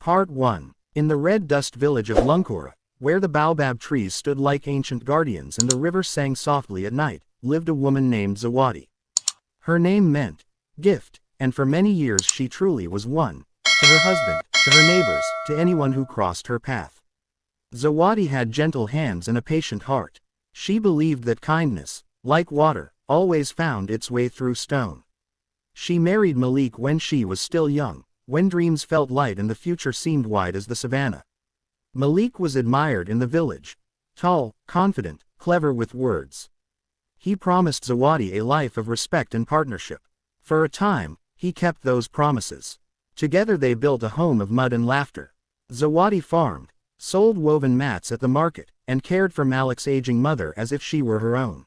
Part 1. In the red dust village of Lunkora, where the baobab trees stood like ancient guardians and the river sang softly at night, lived a woman named Zawadi. Her name meant gift, and for many years she truly was one. To her husband, to her neighbors, to anyone who crossed her path. Zawadi had gentle hands and a patient heart. She believed that kindness, like water, always found its way through stone. She married Malik when she was still young, when dreams felt light and the future seemed wide as the savannah. Malik was admired in the village. Tall, confident, clever with words. He promised Zawadi a life of respect and partnership. For a time, he kept those promises. Together they built a home of mud and laughter. Zawadi farmed, sold woven mats at the market, and cared for Malik's aging mother as if she were her own.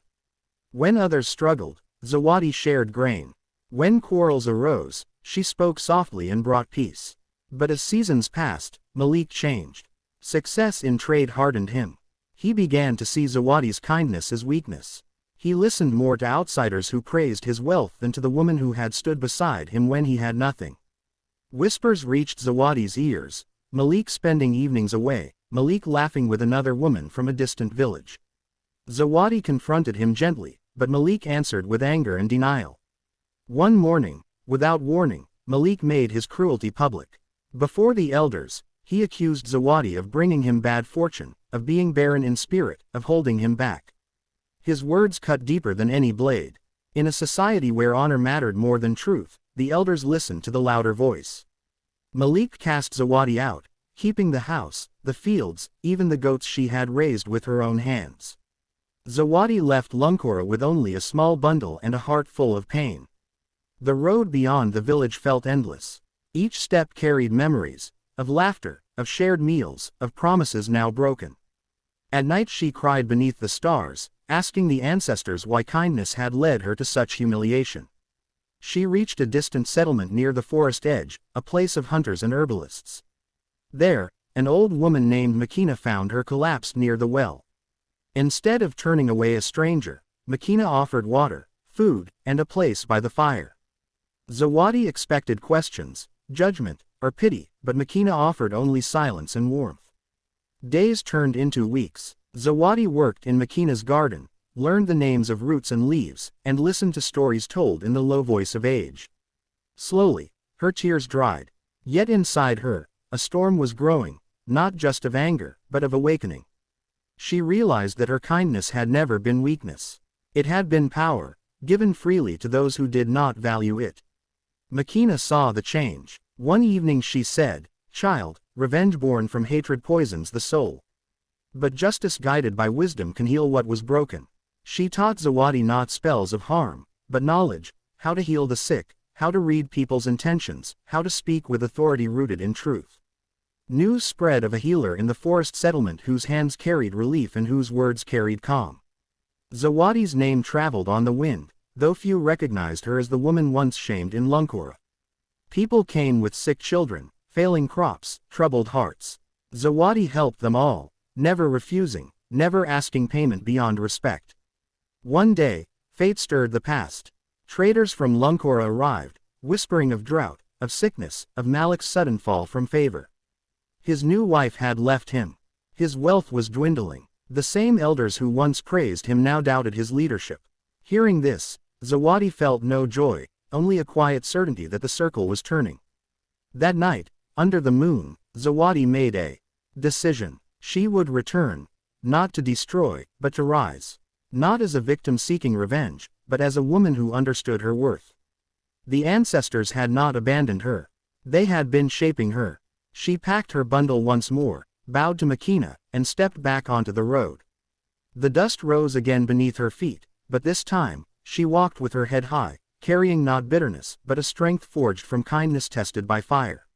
When others struggled, Zawadi shared grain. When quarrels arose, she spoke softly and brought peace. But as seasons passed, Malik changed. Success in trade hardened him. He began to see Zawadi's kindness as weakness. He listened more to outsiders who praised his wealth than to the woman who had stood beside him when he had nothing. Whispers reached Zawadi's ears, Malik spending evenings away, Malik laughing with another woman from a distant village. Zawadi confronted him gently, but Malik answered with anger and denial. One morning, without warning, Malik made his cruelty public. Before the elders, he accused Zawadi of bringing him bad fortune, of being barren in spirit, of holding him back. His words cut deeper than any blade. In a society where honor mattered more than truth, the elders listened to the louder voice. Malik cast Zawadi out, keeping the house, the fields, even the goats she had raised with her own hands. Zawadi left Lunkora with only a small bundle and a heart full of pain. The road beyond the village felt endless. Each step carried memories, of laughter, of shared meals, of promises now broken. At night she cried beneath the stars, asking the ancestors why kindness had led her to such humiliation. She reached a distant settlement near the forest edge, a place of hunters and herbalists. There, an old woman named Makina found her collapsed near the well. Instead of turning away a stranger, Makina offered water, food, and a place by the fire. Zawadi expected questions, judgment, or pity, but Makina offered only silence and warmth. Days turned into weeks. Zawadi worked in Makina's garden, learned the names of roots and leaves, and listened to stories told in the low voice of age. Slowly, her tears dried. Yet inside her, a storm was growing, not just of anger, but of awakening. She realized that her kindness had never been weakness. It had been power, given freely to those who did not value it. Makina saw the change. One evening she said, "Child, revenge born from hatred poisons the soul. But justice guided by wisdom can heal what was broken." She taught Zawadi not spells of harm, but knowledge, how to heal the sick, how to read people's intentions, how to speak with authority rooted in truth. News spread of a healer in the forest settlement whose hands carried relief and whose words carried calm. Zawadi's name traveled on the wind, though few recognized her as the woman once shamed in Lunkora. People came with sick children, failing crops, troubled hearts. Zawadi helped them all, never refusing, never asking payment beyond respect. One day, fate stirred the past. Traders from Lunkora arrived, whispering of drought, of sickness, of Malik's sudden fall from favor. His new wife had left him. His wealth was dwindling. The same elders who once praised him now doubted his leadership. Hearing this, Zawadi felt no joy, only a quiet certainty that the circle was turning. That night, under the moon, Zawadi made a decision. She would return, not to destroy, but to rise. Not as a victim seeking revenge, but as a woman who understood her worth. The ancestors had not abandoned her. They had been shaping her. She packed her bundle once more, bowed to Makina, and stepped back onto the road. The dust rose again beneath her feet, but this time, she walked with her head high, carrying not bitterness, but a strength forged from kindness tested by fire.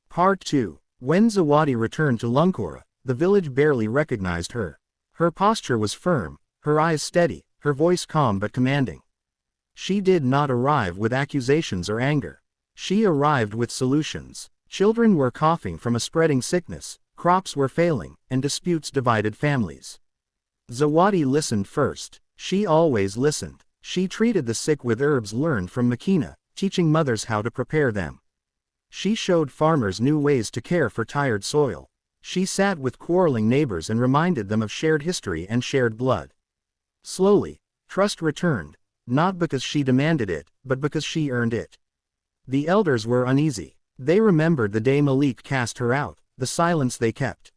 Part 2. When Zawadi returned to Lunkora, the village barely recognized her. Her posture was firm, her eyes steady, her voice calm but commanding. She did not arrive with accusations or anger. She arrived with solutions. Children were coughing from a spreading sickness, crops were failing, and disputes divided families. Zawadi listened first. She always listened. She treated the sick with herbs learned from Makina, teaching mothers how to prepare them. She showed farmers new ways to care for tired soil. She sat with quarreling neighbors and reminded them of shared history and shared blood. Slowly, trust returned, not because she demanded it, but because she earned it. The elders were uneasy. They remembered the day Malik cast her out, the silence they kept.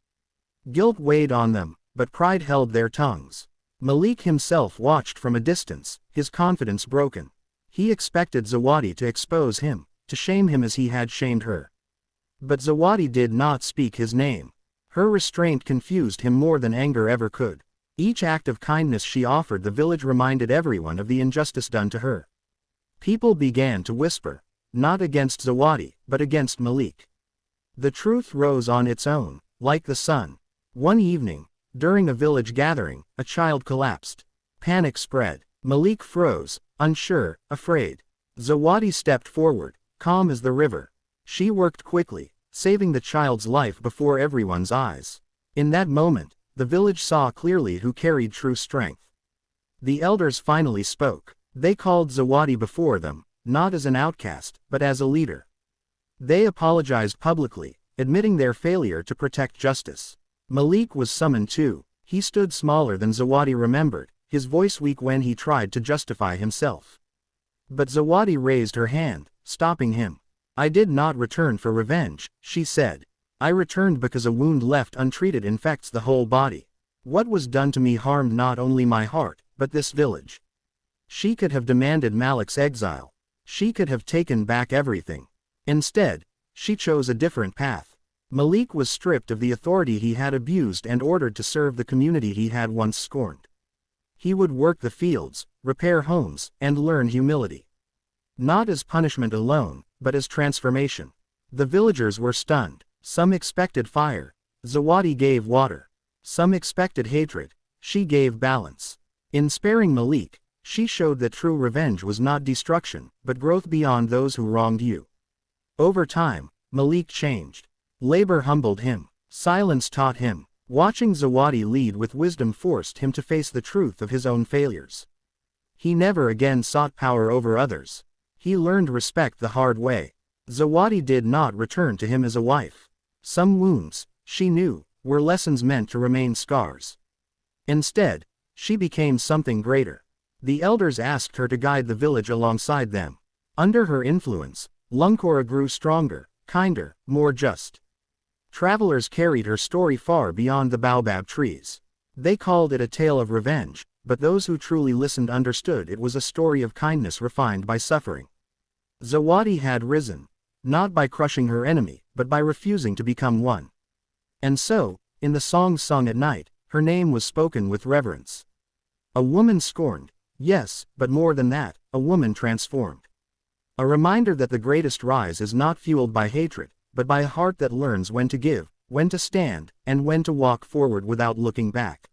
Guilt weighed on them, but pride held their tongues. Malik himself watched from a distance, his confidence broken. He expected Zawadi to expose him, to shame him as he had shamed her. But Zawadi did not speak his name. Her restraint confused him more than anger ever could. Each act of kindness she offered the village reminded everyone of the injustice done to her. People began to whisper, not against Zawadi, but against Malik. The truth rose on its own, like the sun. One evening, during a village gathering, a child collapsed. Panic spread. Malik froze, unsure, afraid. Zawadi stepped forward, calm as the river. She worked quickly, saving the child's life before everyone's eyes. In that moment, the village saw clearly who carried true strength. The elders finally spoke. They called Zawadi before them, not as an outcast, but as a leader. They apologized publicly, admitting their failure to protect justice. Malik was summoned too. He stood smaller than Zawadi remembered, his voice weak when he tried to justify himself. But Zawadi raised her hand, stopping him. "I did not return for revenge," she said. "I returned because a wound left untreated infects the whole body. What was done to me harmed not only my heart, but this village." She could have demanded Malik's exile. She could have taken back everything. Instead, she chose a different path. Malik was stripped of the authority he had abused and ordered to serve the community he had once scorned. He would work the fields, repair homes, and learn humility. Not as punishment alone, but as transformation. The villagers were stunned. Some expected fire. Zawadi gave water. Some expected hatred. She gave balance. In sparing Malik, she showed that true revenge was not destruction, but growth beyond those who wronged you. Over time, Malik changed. Labor humbled him. Silence taught him. Watching Zawadi lead with wisdom forced him to face the truth of his own failures. He never again sought power over others. He learned respect the hard way. Zawadi did not return to him as a wife. Some wounds, she knew, were lessons meant to remain scars. Instead, she became something greater. The elders asked her to guide the village alongside them. Under her influence, Lunkora grew stronger, kinder, more just. Travelers carried her story far beyond the baobab trees. They called it a tale of revenge, but those who truly listened understood it was a story of kindness refined by suffering. Zawadi had risen, not by crushing her enemy, but by refusing to become one. And so, in the songs sung at night, her name was spoken with reverence. A woman scorned, yes, but more than that, a woman transformed. A reminder that the greatest rise is not fueled by hatred, but by a heart that learns when to give, when to stand, and when to walk forward without looking back.